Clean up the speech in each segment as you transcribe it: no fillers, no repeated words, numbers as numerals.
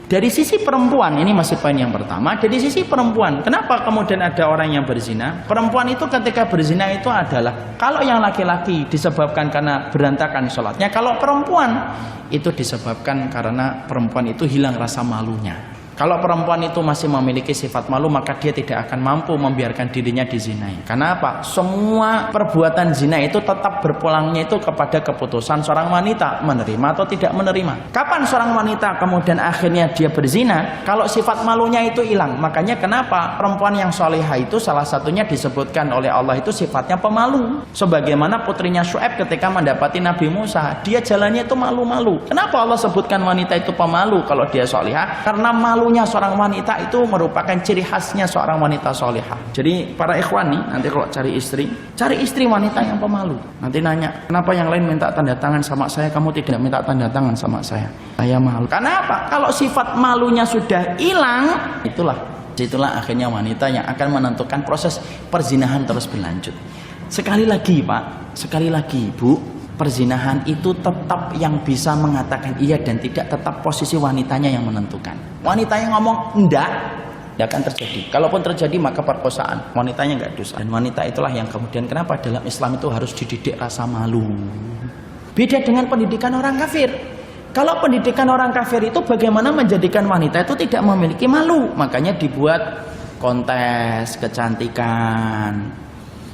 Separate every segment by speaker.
Speaker 1: Dari sisi perempuan, ini masih poin yang pertama. Dari sisi perempuan, kenapa kemudian ada orang yang berzina? Perempuan itu ketika berzina itu adalah, kalau yang laki-laki disebabkan karena berantakan sholatnya, kalau perempuan itu disebabkan karena perempuan itu hilang rasa malunya. Kalau perempuan itu masih memiliki sifat malu, maka dia tidak akan mampu membiarkan dirinya dizinai. Karena apa? Semua perbuatan zina itu tetap berpulangnya itu kepada keputusan seorang wanita, menerima atau tidak menerima. Kapan seorang wanita kemudian akhirnya dia berzina? Kalau sifat malunya itu hilang. Makanya kenapa perempuan yang solehah itu salah satunya disebutkan oleh Allah itu sifatnya pemalu. Sebagaimana putrinya Syuaib ketika mendapati Nabi Musa, dia jalannya itu malu-malu. Kenapa Allah sebutkan wanita itu pemalu kalau dia solehah? Karena malu seorang wanita itu merupakan ciri khasnya seorang wanita solehah. Jadi para ikhwan nih, nanti kalau cari istri wanita yang pemalu. Nanti nanya, kenapa yang lain minta tanda tangan sama saya, kamu tidak minta tanda tangan sama saya? Saya malu. Karena apa? Kalau sifat malunya sudah hilang, itulah akhirnya wanita yang akan menentukan proses perzinahan terus berlanjut. Sekali lagi Pak, sekali lagi Bu, perzinahan itu tetap yang bisa mengatakan iya dan tidak, tetap posisi wanitanya yang menentukan. Wanita yang ngomong enggak akan terjadi. Kalaupun terjadi maka perkosaan, wanitanya enggak dosa. Dan wanita itulah yang kemudian kenapa dalam Islam itu harus dididik rasa malu. Beda dengan pendidikan orang kafir. Kalau pendidikan orang kafir itu bagaimana menjadikan wanita itu tidak memiliki malu. Makanya dibuat kontes kecantikan,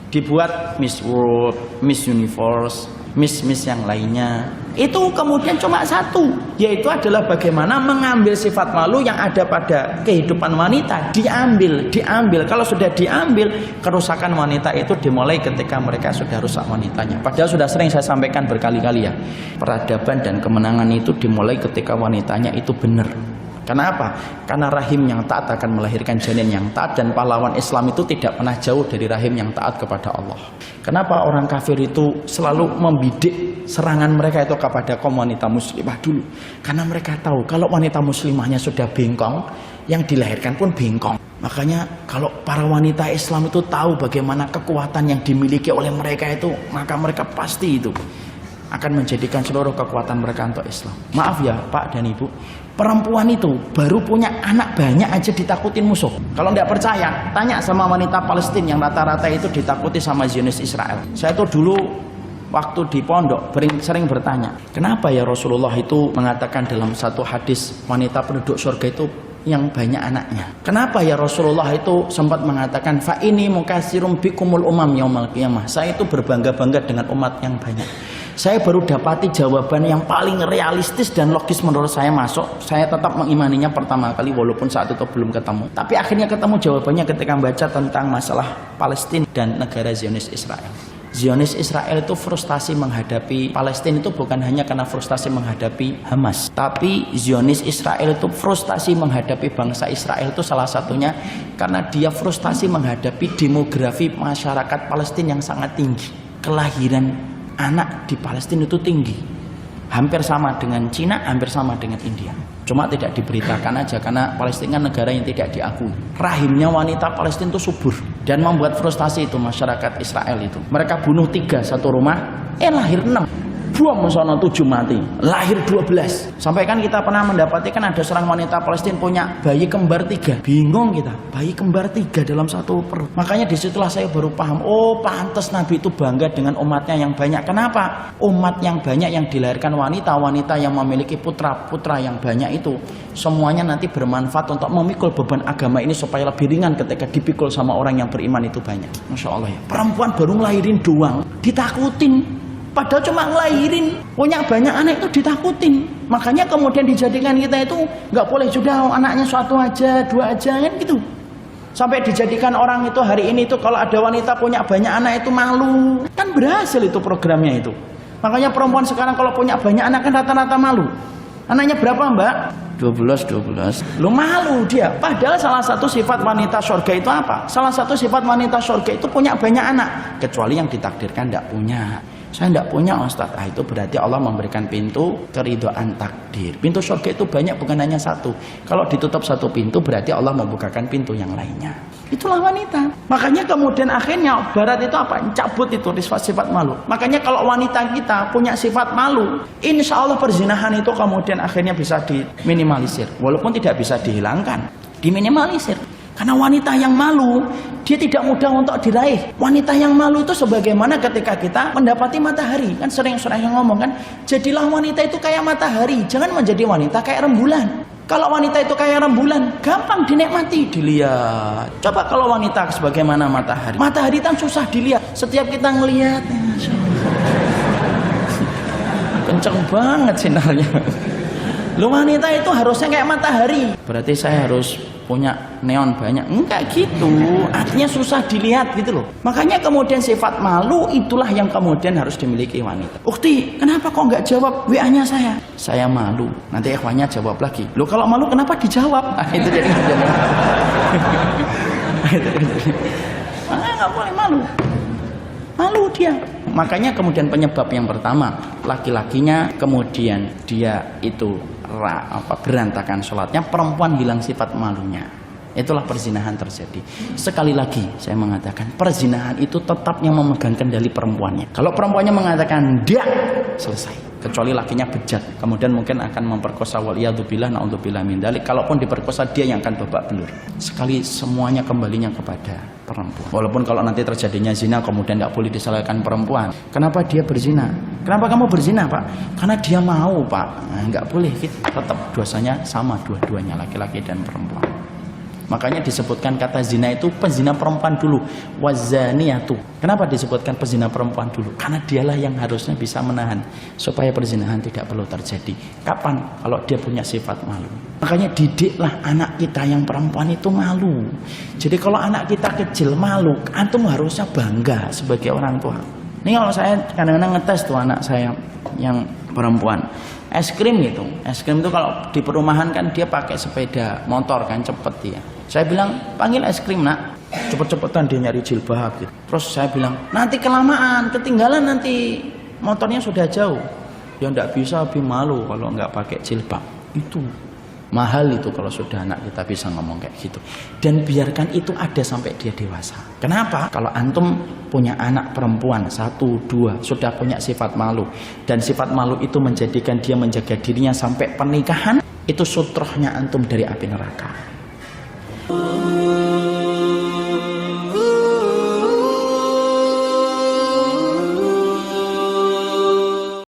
Speaker 1: dibuat Miss World, Miss Universe, Miss yang lainnya. Itu kemudian cuma satu, yaitu adalah bagaimana mengambil sifat malu yang ada pada kehidupan wanita, diambil. Kalau sudah diambil, kerusakan wanita itu dimulai ketika mereka sudah rusak wanitanya. Padahal sudah sering saya sampaikan berkali-kali ya, peradaban dan kemenangan itu dimulai ketika wanitanya itu benar. Kenapa? Karena rahim yang taat akan melahirkan janin yang taat, dan pahlawan Islam itu tidak pernah jauh dari rahim yang taat kepada Allah. Kenapa orang kafir itu selalu membidik serangan mereka itu kepada kaum wanita muslimah dulu? Karena mereka tahu kalau wanita muslimahnya sudah bengkong, yang dilahirkan pun bengkong. Makanya kalau para wanita Islam itu tahu bagaimana kekuatan yang dimiliki oleh mereka itu, maka mereka pasti itu akan menjadikan seluruh kekuatan mereka untuk Islam. Maaf ya Pak dan Ibu, perempuan itu baru punya anak banyak aja ditakutin musuh. Kalau tidak percaya, tanya sama wanita Palestina yang rata-rata itu ditakuti sama Zionis Israel. Saya tuh dulu waktu di pondok sering bertanya, kenapa ya Rasulullah itu mengatakan dalam satu hadis wanita penduduk surga itu yang banyak anaknya? Kenapa ya Rasulullah itu sempat mengatakan fa ini mukatsirum bikumul umam yaumal qiyamah? Saya itu berbangga-bangga dengan umat yang banyak. Saya baru dapati jawaban yang paling realistis dan logis menurut saya masuk. Saya tetap mengimaninya pertama kali walaupun saat itu belum ketemu. Tapi akhirnya ketemu jawabannya ketika membaca tentang masalah Palestina dan negara Zionis Israel. Zionis Israel itu frustasi menghadapi Palestina itu bukan hanya karena frustasi menghadapi Hamas, tapi Zionis Israel itu frustasi menghadapi bangsa Israel itu salah satunya karena dia frustasi menghadapi demografi masyarakat Palestina yang sangat tinggi. Kelahiran anak di Palestina itu tinggi, hampir sama dengan Cina, hampir sama dengan India. Cuma tidak diberitakan aja karena Palestina negara yang tidak diakui. Rahimnya wanita Palestina itu subur dan membuat frustasi itu masyarakat Israel itu. Mereka bunuh 3 satu rumah, lahir 6. Buang sono 7 mati, lahir 12. Sampai kan kita pernah mendapati kan ada seorang wanita Palestina punya bayi kembar 3. Bingung kita, bayi kembar 3 dalam satu perut. Makanya disitulah saya baru paham, oh pantas Nabi itu bangga dengan umatnya yang banyak. Kenapa? Umat yang banyak yang dilahirkan wanita yang memiliki putra-putra yang banyak itu semuanya nanti bermanfaat untuk memikul beban agama ini supaya lebih ringan ketika dipikul sama orang yang beriman itu banyak. Masya Allah ya. Perempuan baru ngelahirin doang ditakutin. Padahal cuma ngelahirin, punya banyak anak itu ditakutin. Makanya kemudian dijadikan kita itu nggak boleh juga anaknya suatu aja, 2 aja kan gitu. Sampai dijadikan orang itu hari ini itu kalau ada wanita punya banyak anak itu malu. Kan berhasil itu programnya itu. Makanya perempuan sekarang kalau punya banyak anak kan rata-rata malu. Anaknya berapa Mbak? 12. Lu malu dia. Padahal salah satu sifat wanita surga itu apa? Salah satu sifat wanita surga itu punya banyak anak. Kecuali yang ditakdirkan tidak punya. Saya tidak punya Ustaz. Itu berarti Allah memberikan pintu keridhaan takdir. Pintu surga itu banyak, bukan hanya satu. Kalau ditutup satu pintu berarti Allah membukakan pintu yang lainnya. Itulah wanita. Makanya kemudian akhirnya Barat itu apa? Cabut itu sifat malu. Makanya kalau wanita kita punya sifat malu, insya Allah perzinahan itu kemudian akhirnya bisa diminimalisir. Walaupun tidak bisa dihilangkan, diminimalisir. Karena wanita yang malu, dia tidak mudah untuk diraih. Wanita yang malu itu sebagaimana ketika kita mendapati matahari. Kan sering yang ngomong kan, jadilah wanita itu kayak matahari, jangan menjadi wanita kayak rembulan. Kalau wanita itu kayak rembulan, gampang dinikmati, dilihat. Coba kalau wanita sebagaimana matahari. Matahari kan susah dilihat. Setiap kita ngelihat, kenceng banget sinarnya. Lu wanita itu harusnya kayak matahari. Berarti saya harus punya neon banyak. Enggak gitu. Artinya susah dilihat gitu loh. Makanya kemudian sifat malu itulah yang kemudian harus dimiliki wanita. Ukti, kenapa kok enggak jawab WA-nya saya? Saya malu. Nanti ikhwannya jawab lagi. Loh kalau malu kenapa dijawab? Nah, itu jadi makanya enggak boleh malu. Malu dia. Makanya kemudian penyebab yang pertama, laki-lakinya kemudian dia itu berantakan sholatnya, perempuan hilang sifat malunya. Itulah perzinahan terjadi. Sekali lagi saya mengatakan, perzinahan itu tetap yang memegang kendali perempuannya. Kalau perempuannya mengatakan tidak, selesai. Kecuali lakinya bejat, kemudian mungkin akan memperkosa, waliyadzubillah, naudzubillah min dzalik. Kalaupun diperkosa, dia yang akan babak belur. Sekali semuanya kembalinya kepada perempuan. Walaupun kalau nanti terjadinya zina kemudian nggak boleh disalahkan perempuan. Kenapa dia berzina? Kenapa kamu berzina, Pak? Karena dia mau, Pak. Nah, nggak boleh. Tetap dosanya sama dua-duanya, laki-laki dan perempuan. Makanya disebutkan kata zina itu pezina perempuan dulu, wazaniyatu. Kenapa disebutkan pezina perempuan dulu? Karena dialah yang harusnya bisa menahan supaya perzinahan tidak perlu terjadi. Kapan? Kalau dia punya sifat malu. Makanya didiklah anak kita yang perempuan itu malu. Jadi kalau anak kita kecil malu, antum harusnya bangga sebagai orang tua. Ini kalau saya kadang-kadang ngetes tuh anak saya yang perempuan, es krim gitu. Es krim itu kalau di perumahan kan dia pakai sepeda motor kan, cepet dia. Saya bilang, panggil es krim nak, cepet-cepetan dia nyari jilbab gitu. Terus saya bilang, nanti kelamaan, ketinggalan nanti motornya sudah jauh. Dia nggak bisa, lebih malu kalau nggak pakai jilbab. Itu mahal itu kalau sudah anak kita bisa ngomong kayak gitu. Dan biarkan itu ada sampai dia dewasa. Kenapa? Kalau antum punya anak perempuan 1, 2 sudah punya sifat malu, dan sifat malu itu menjadikan dia menjaga dirinya sampai pernikahan, itu sutrohnya antum dari api neraka.